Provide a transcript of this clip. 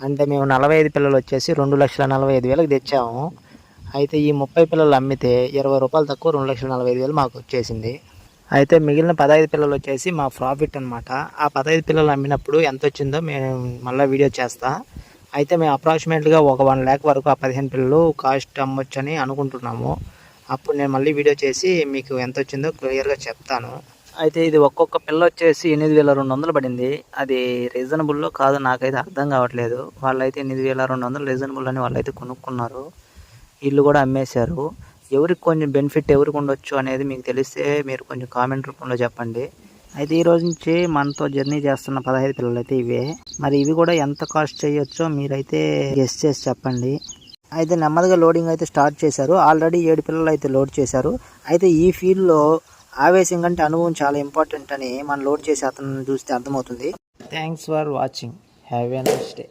అంటే మేము 45 పిల్లలు వచ్చేసి 2,45,000కి తెచ్చాము. అయితే ఈ 30 పిల్లలు అమ్మితే 20 రూపాయలు తక్కువ 2,45,000 మాకు వచ్చేసింది. అయితే మిగిలిన 15 పిల్లలు వచ్చేసి మా ప్రాఫిట్ అనమాట. ఆ 15 పిల్లలు అమ్మినప్పుడు ఎంత వచ్చిందో మేము మళ్ళీ వీడియో చేస్తా. అయితే మేము అప్రాక్సిమేట్గా ఒక 1 lakh వరకు ఆ 15 పిల్లలు కాస్ట్ అమ్మొచ్చని అనుకుంటున్నాము. అప్పుడు నేను మళ్ళీ వీడియో చేసి మీకు ఎంత వచ్చిందో క్లియర్గా చెప్తాను. అయితే ఇది ఒక్కొక్క పిల్ల వచ్చేసి 8,200 పడింది. అది రీజనబుల్లో కాదు నాకైతే అర్థం కావట్లేదు. వాళ్ళైతే 8,200 రీజనబుల్ అని వాళ్ళైతే కొనుక్కున్నారు. ఇల్లు కూడా అమ్మేశారు. ఎవరికి కొంచెం బెనిఫిట్ ఎవరికి ఉండొచ్చు అనేది మీకు తెలిస్తే మీరు కొంచెం కామెంట్ రూపంలో చెప్పండి. అయితే ఈ రోజు నుంచి మనతో జర్నీ చేస్తున్న 15 పిల్లలు అయితే ఇవే. మరి ఇవి కూడా ఎంత కాస్ట్ చేయొచ్చో మీరైతే గెస్ చేసి చెప్పండి. అయితే నెమ్మదిగా లోడింగ్ అయితే స్టార్ట్ చేశారు. ఆల్రెడీ 7 పిల్లలు అయితే లోడ్ చేశారు. అయితే ఈ ఫీల్డ్లో ఆవేశం కంటే అనుభవం చాలా ఇంపార్టెంట్ అని మనం లోడ్ చేసి అతను చూస్తే అర్థమవుతుంది. Thanks for watching. Have a nice day.